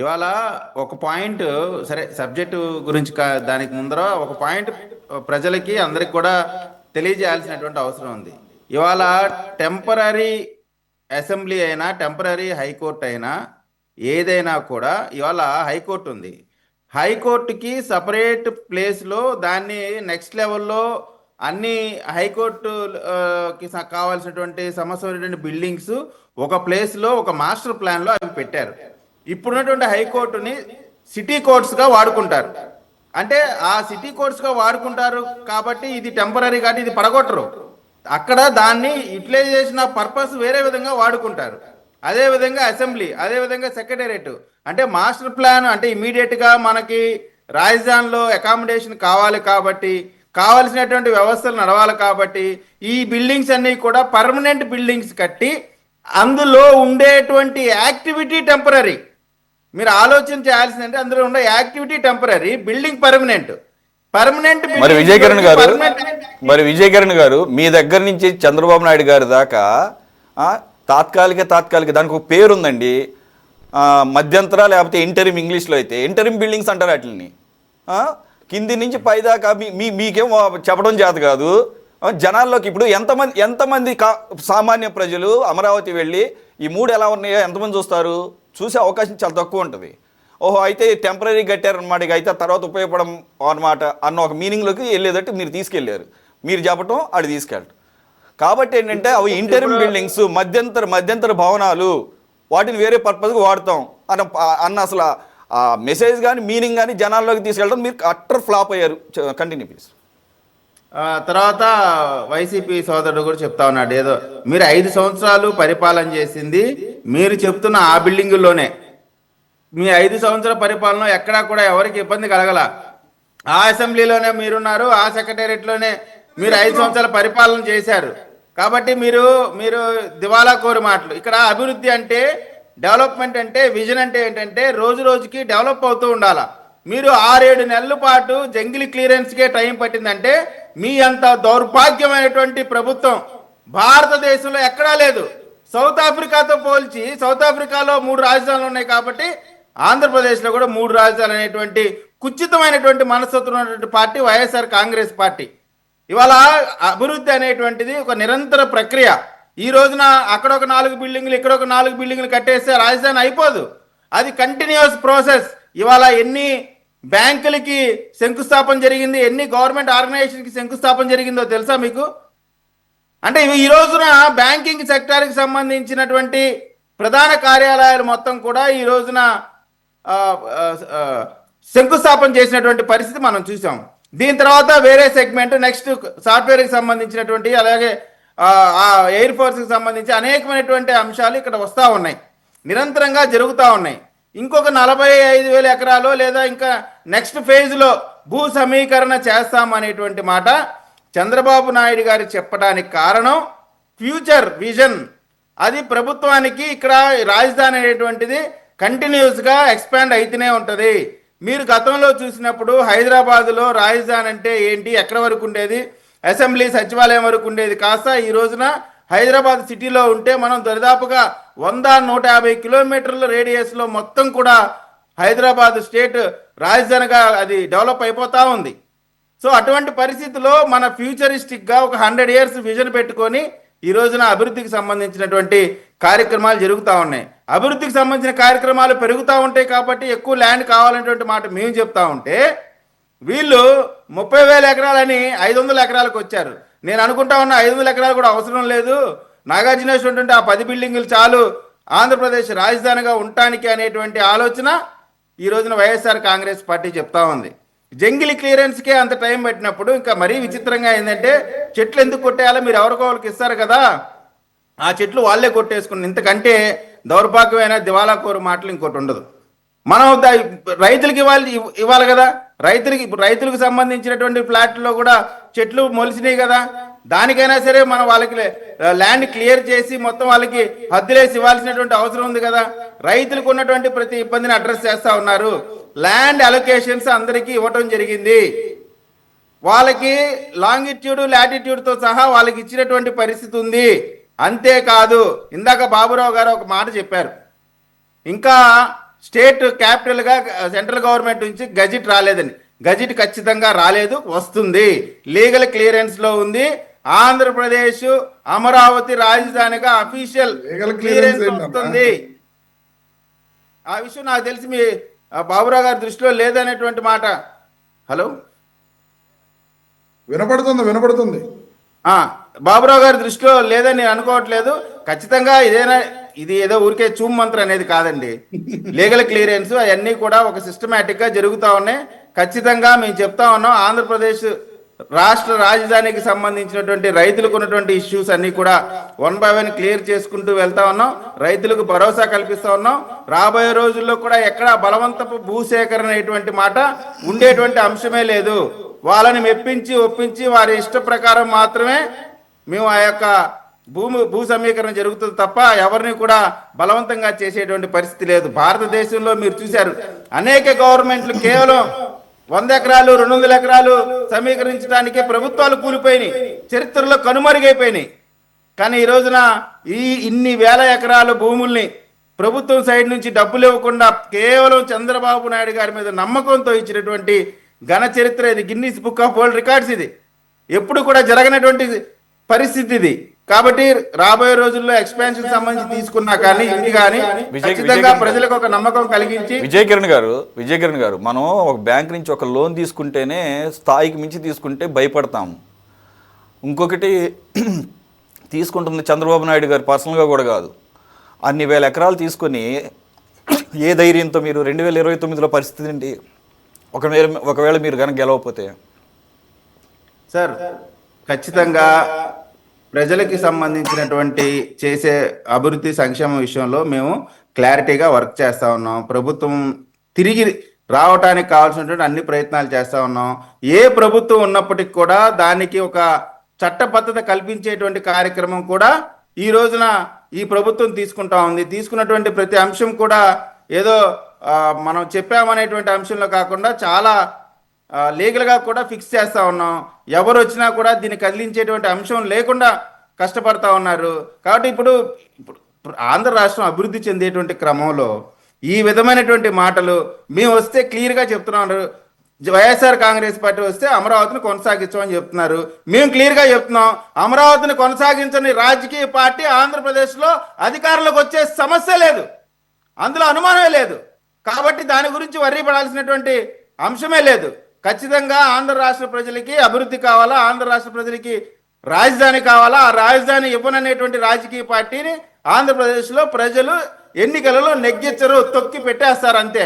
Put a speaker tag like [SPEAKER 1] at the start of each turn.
[SPEAKER 1] ఇవాళ ఒక పాయింట్, సరే సబ్జెక్టు గురించి దానికి ముందర ఒక పాయింట్ ప్రజలకి అందరికి కూడా తెలియజేయాల్సినటువంటి అవసరం ఉంది. ఇవాళ టెంపరీ అసెంబ్లీ అయినా టెంపరీ హైకోర్టు అయినా ఏదైనా కూడా ఇవాళ హైకోర్టు ఉంది. హైకోర్టుకి సపరేట్ ప్లేస్లో దాన్ని నెక్స్ట్ లెవెల్లో అన్ని హైకోర్టు కావాల్సినటువంటి సమస్యమైనటువంటి బిల్డింగ్స్ ఒక ప్లేస్లో ఒక మాస్టర్ ప్లాన్లో అవి పెట్టారు. ఇప్పుడున్నటువంటి హైకోర్టుని సిటీ కోర్ట్స్గా వాడుకుంటారు. అంటే ఆ సిటీ కోర్ట్స్గా వాడుకుంటారు కాబట్టి ఇది టెంపరీ కాబట్టి ఇది పడగొట్టరు. అక్కడ దాన్ని యూటిలైజేషన్ ఆఫ్ పర్పస్ వేరే విధంగా వాడుకుంటారు. అదేవిధంగా అసెంబ్లీ, అదేవిధంగా సెక్రటేరియట్. అంటే మాస్టర్ ప్లాన్ అంటే ఇమీడియట్గా మనకి రాజధానిలో అకామిడేషన్ కావాలి కాబట్టి, కావలసినటువంటి వ్యవస్థలు నడవాలి కాబట్టి ఈ బిల్డింగ్స్ అన్నీ కూడా పర్మనెంట్ బిల్డింగ్స్ కట్టి అందులో ఉండేటువంటి యాక్టివిటీ టెంపరీ. మీరు ఆలోచన చేయాల్సిందంటే అందులో ఉండే activity temporary, building permanent. Permanent
[SPEAKER 2] మరి విజయ్ కిరణ్ గారు మీ దగ్గర నుంచి చంద్రబాబు నాయుడు గారి దాకా తాత్కాలిక దానికి ఒక పేరు ఉందండి, మధ్యంతర లేకపోతే ఇంటరిమ్. ఇంగ్లీష్లో అయితే ఇంటరిమ్ బిల్డింగ్స్ అంటారు వాటిని. కింది నుంచి పైదాకా మీకేం చెప్పడం చేత కాదు. జనాల్లోకి ఇప్పుడు ఎంతమంది సామాన్య ప్రజలు అమరావతి వెళ్ళి ఈ మూడు ఎలా ఉన్నాయో ఎంతమంది చూస్తారు? చూసే అవకాశం చాలా తక్కువ ఉంటుంది. ఓహో అయితే టెంపరీ కట్టారనమాట, ఇక అయితే తర్వాత ఉపయోగపడం అనమాట అన్న ఒక మీనింగ్లోకి వెళ్ళేటట్టు మీరు తీసుకెళ్ళారు. మీరు చెప్పటం అది తీసుకెళ్ళటం. కాబట్టి ఏంటంటే అవి ఇంటరిమ్ బిల్డింగ్స్, మధ్యంతర భవనాలు, వాటిని వేరే పర్పస్కి వాడతాం అన్న అసలు ఆ మెసేజ్ కానీ మీనింగ్ కానీ జనాల్లోకి తీసుకెళ్ళడం మీరు అట్టర్ ఫ్లాప్ అయ్యారు. Continue please.
[SPEAKER 1] తర్వాత వైసీపీ సోదరుడు కూడా చెప్తా ఉన్నాడు, ఏదో మీరు 5 సంవత్సరాలు పరిపాలన చేసింది మీరు చెప్తున్న ఆ బిల్డింగుల్లోనే. మీ 5 సంవత్సరాల పరిపాలన ఎక్కడా కూడా ఎవరికి ఇబ్బంది కలగల. ఆ అసెంబ్లీలోనే మీరున్నారు, ఆ సెక్రటేరియట్లోనే మీరు 5 సంవత్సరాల పరిపాలన చేశారు. కాబట్టి మీరు దివాలా కోరి మాటలు. ఇక్కడ అభివృద్ధి అంటే, డెవలప్మెంట్ అంటే, విజన్ అంటే ఏంటంటే రోజు రోజుకి డెవలప్ అవుతూ ఉండాలా. మీరు 6-7 నెలల పాటు జంగిల్ క్లియరెన్స్కే టైం పట్టిందంటే మీ అంత దౌర్భాగ్యమైనటువంటి ప్రభుత్వం భారతదేశంలో ఎక్కడా లేదు. సౌత్ ఆఫ్రికాతో పోల్చి, సౌత్ ఆఫ్రికాలో 3 రాజధానులు ఉన్నాయి కాబట్టి ఆంధ్రప్రదేశ్లో కూడా 3 రాజధానులు అనేటువంటి కుచితమైనటువంటి మనస్తత్వం ఉన్నటువంటి పార్టీ వైఎస్ఆర్ కాంగ్రెస్ పార్టీ. ఇవాళ అభివృద్ధి అనేటువంటిది ఒక నిరంతర ప్రక్రియ. ఈ రోజున అక్కడ ఒక 4 బిల్డింగ్లు, ఇక్కడ ఒక 4 బిల్డింగ్లు కట్టేస్తే రాజధాని అయిపోదు. అది కంటిన్యూస్ ప్రాసెస్. ఇవాళ ఎన్ని బ్యాంకులకి శంకుస్థాపన జరిగింది, ఎన్ని గవర్నమెంట్ ఆర్గనైజేషన్కి శంకుస్థాపన జరిగిందో తెలుసా మీకు? అంటే ఈ రోజున బ్యాంకింగ్ సెక్టార్కి సంబంధించినటువంటి ప్రధాన కార్యాలయాలు మొత్తం కూడా ఈ రోజున శంకుస్థాపన చేసినటువంటి పరిస్థితి మనం చూసాం. దీని తర్వాత వేరే సెగ్మెంట్ నెక్స్ట్ సాఫ్ట్వేర్కి సంబంధించినటువంటి, అలాగే ఎయిర్ ఫోర్స్కి సంబంధించి అనేకమైనటువంటి అంశాలు ఇక్కడ వస్తూ ఉన్నాయి, నిరంతరంగా జరుగుతూ ఉన్నాయి. ఇంకొక 45,000 ఎకరాలు లేదా ఇంకా నెక్స్ట్ ఫేజ్లో భూ సమీకరణ చేస్తామనేటువంటి మాట చంద్రబాబు నాయుడు గారు చెప్పడానికి కారణం ఫ్యూచర్ విజన్. అది ప్రభుత్వానికి ఇక్కడ రాజధాని అనేటువంటిది కంటిన్యూస్గా ఎక్స్పాండ్ అయితేనే ఉంటుంది. మీరు గతంలో చూసినప్పుడు హైదరాబాదులో రాజధాని అంటే ఏంటి, ఎక్కడి వరకు ఉండేది, అసెంబ్లీ సచివాలయం వరకు ఉండేది కాస్త ఈ రోజున హైదరాబాద్ సిటీలో ఉంటే మనం దరిదాపుగా 100-150 కిలోమీటర్ల రేడియస్లో మొత్తం కూడా హైదరాబాద్ స్టేట్ రాజధానిగా అది డెవలప్ అయిపోతూ ఉంది. సో అటువంటి పరిస్థితిలో మన ఫ్యూచరిస్టిక్గా ఒక 100 ఇయర్స్ విజన్ పెట్టుకొని ఈ రోజున అభివృద్ధికి సంబంధించినటువంటి కార్యక్రమాలు జరుగుతూ ఉన్నాయి. అభివృద్ధికి సంబంధించిన కార్యక్రమాలు పెరుగుతూ ఉంటాయి కాబట్టి ఎక్కువ ల్యాండ్ కావాలనేటువంటి మాట మేము చెప్తా ఉంటే వీళ్ళు 30,000 ఎకరాలని 500 ఎకరాలకు వచ్చారు. నేను అనుకుంటా ఉన్నా 500 ఎకరాలు కూడా అవసరం లేదు, నాగార్జున ఆ 10 బిల్డింగులు చాలు ఆంధ్రప్రదేశ్ రాజధానిగా ఉండటానికి అనేటువంటి ఆలోచన ఈ రోజున వైఎస్ఆర్ కాంగ్రెస్ పార్టీ చెప్తా ఉంది. జంగిల్ క్లియరెన్స్కే అంత టైం పెట్టినప్పుడు ఇంకా మరీ విచిత్రంగా ఏంటంటే చెట్లు ఎందుకు కొట్టేయాలో మీరు ఎవరికోవాళ్ళకి ఇస్తారు కదా, ఆ చెట్లు వాళ్ళే కొట్టేసుకుని ఇంతకంటే దౌర్భాగ్యమైన దివాలా కోరు మాటలు ఇంకోటి ఉండదు. మనం రైతులకి ఇవ్వాలి కదా, రైతులకు సంబంధించినటువంటి ఫ్లాట్లో కూడా చెట్లు మొలిసినాయి కదా, దానికైనా సరే మనం వాళ్ళకి ల్యాండ్ క్లియర్ చేసి మొత్తం వాళ్ళకి హద్దులేసి ఇవ్వాల్సినటువంటి అవసరం ఉంది కదా. రైతులకు ఉన్నటువంటి ప్రతి ఇబ్బందిని అడ్రస్ చేస్తూ ఉన్నారు. ల్యాండ్ అలొకేషన్స్ అందరికీ ఇవ్వటం జరిగింది. వాళ్ళకి లాంగిట్యూడ్ లాటిట్యూడ్తో సహా వాళ్ళకి ఇచ్చినటువంటి పరిస్థితి ఉంది. అంతేకాదు ఇందాక బాబురావు గారు ఒక మాట చెప్పారు, ఇంకా స్టేట్ క్యాపిటల్గా సెంట్రల్ గవర్నమెంట్ నుంచి గజెట్ రాలేదని. గజెట్ ఖచ్చితంగా రాలేదు, వస్తుంది, లీగల్ క్లియరెన్స్లో ఉంది. ఆంధ్రప్రదేశ్ అమరావతి రాజధానిగా అఫీషియల్
[SPEAKER 3] లీగల్
[SPEAKER 1] క్లియరెన్స్
[SPEAKER 3] క్లియరెన్స్
[SPEAKER 1] వస్తుంది. ఆ విషయం నాకు తెలిసి మీ బాబురావు గారి దృష్టిలో లేదనేటువంటి మాట. హలో,
[SPEAKER 3] వినపడుతుంది.
[SPEAKER 1] బాబురావు గారి దృష్టిలో లేదని నేను అనుకోవట్లేదు. ఖచ్చితంగా ఇది ఏదో ఊరికే చూమ్ మంత్రం అనేది కాదండి. లీగల్ క్లియరెన్స్ అవన్నీ కూడా ఒక సిస్టమేటిక్గా జరుగుతూ ఉన్నాయి. ఖచ్చితంగా మేము చెప్తా ఉన్నాం, ఆంధ్రప్రదేశ్ రాష్ట్ర రాజధానికి సంబంధించినటువంటి రైతులకు ఉన్నటువంటి ఇష్యూస్ అన్ని కూడా 1 by 1 క్లియర్ చేసుకుంటూ వెళ్తా ఉన్నాం. రైతులకు భరోసా కల్పిస్తా ఉన్నాం. రాబోయే రోజుల్లో కూడా ఎక్కడ బలవంతపు భూసేకరణ అనేటువంటి మాట ఉండేటువంటి అంశమే లేదు. వాళ్ళని మెప్పించి ఒప్పించి వారి ఇష్ట ప్రకారం మాత్రమే మేము ఆ యొక్క భూ సమీకరణ జరుగుతుంది తప్ప ఎవరిని కూడా బలవంతంగా చేసేటువంటి పరిస్థితి లేదు. భారతదేశంలో మీరు చూశారు, అనేక గవర్నమెంట్లు కేవలం 100 ఎకరాలు 200 ఎకరాలు సమీకరించడానికే ప్రభుత్వాలు కూలిపోయినాయి, చరిత్రలో కనుమరుగైపోయినాయి. కానీ ఈ రోజున ఇన్ని వేల ఎకరాల భూముల్ని ప్రభుత్వం సైడ్ నుంచి డబ్బులు ఇవ్వకుండా కేవలం చంద్రబాబు నాయుడు గారి మీద నమ్మకంతో ఇచ్చినటువంటి ఘన చరిత్ర ఇది. Guinness book of world records ఇది. ఎప్పుడు కూడా జరగనటువంటి పరిస్థితి ఇది. కాబట్టి రాబోయే రోజుల్లో ఎక్స్పాన్షన్ సంబంధించి తీసుకున్నా కానీ ఇది కానీ ఖచ్చితంగా ప్రజలకు ఒక నమ్మకం కలిగించి.
[SPEAKER 2] విజయ్ కిరణ్ గారు మనం ఒక బ్యాంక్ నుంచి ఒక లోన్ తీసుకుంటేనే స్థాయికి మించి తీసుకుంటే భయపడతాము. ఇంకొకటి తీసుకుంటుంది చంద్రబాబు నాయుడు గారు పర్సనల్గా కూడా కాదు, అన్ని వేల ఎకరాలు తీసుకొని ఏ ధైర్యంతో మీరు 2029లో పరిస్థితి ఏంటి? ఒకవేళ మీరు కనుక గెలవకపోతే
[SPEAKER 1] సార్, ఖచ్చితంగా ప్రజలకి సంబంధించినటువంటి చేసే అభివృద్ధి సంక్షేమ విషయంలో మేము క్లారిటీగా వర్క్ చేస్తూ ఉన్నాం. ప్రభుత్వం తిరిగి రావటానికి కావాల్సినటువంటి అన్ని ప్రయత్నాలు చేస్తూ ఉన్నాం. ఏ ప్రభుత్వం ఉన్నప్పటికీ కూడా దానికి ఒక చట్టబద్ధత కల్పించేటువంటి కార్యక్రమం కూడా ఈ రోజున ఈ ప్రభుత్వం తీసుకుంటా ఉంది. తీసుకున్నటువంటి ప్రతి అంశం కూడా ఏదో మనం చెప్పామనేటువంటి అంశంలో కాకుండా చాలా లీగల్గా కూడా ఫిక్స్ చేస్తూ ఉన్నాం. ఎవరు వచ్చినా కూడా దీన్ని కదిలించేటువంటి అంశం లేకుండా కష్టపడతా ఉన్నారు. కాబట్టి ఇప్పుడు ఆంధ్ర రాష్ట్రం అభివృద్ధి చెందేటువంటి క్రమంలో ఈ విధమైనటువంటి మాటలు మేము వస్తే క్లియర్గా చెప్తున్నారు. వైఎస్ఆర్ కాంగ్రెస్ పార్టీ వస్తే అమరావతిని కొనసాగించమని చెప్తున్నారు. మేము క్లియర్గా చెప్తున్నాం, అమరావతిని కొనసాగించని రాజకీయ పార్టీ ఆంధ్రప్రదేశ్లో అధికారంలోకి వచ్చే సమస్య లేదు, అందులో అనుమానమే లేదు. కాబట్టి దాని గురించి వర్రీ పడాల్సినటువంటి అంశమే లేదు. ఖచ్చితంగా ఆంధ్ర రాష్ట్ర ప్రజలకి అభివృద్ధి కావాలా, ఆంధ్ర రాష్ట్ర ప్రజలకి రాజధాని కావాలా, ఆ రాజధాని ఇవ్వననేటువంటి రాజకీయ పార్టీని ఆంధ్రప్రదేశ్లో ప్రజలు ఎన్నికలలో నెగ్గించరు, తొక్కి పెట్టేస్తారు అంతే.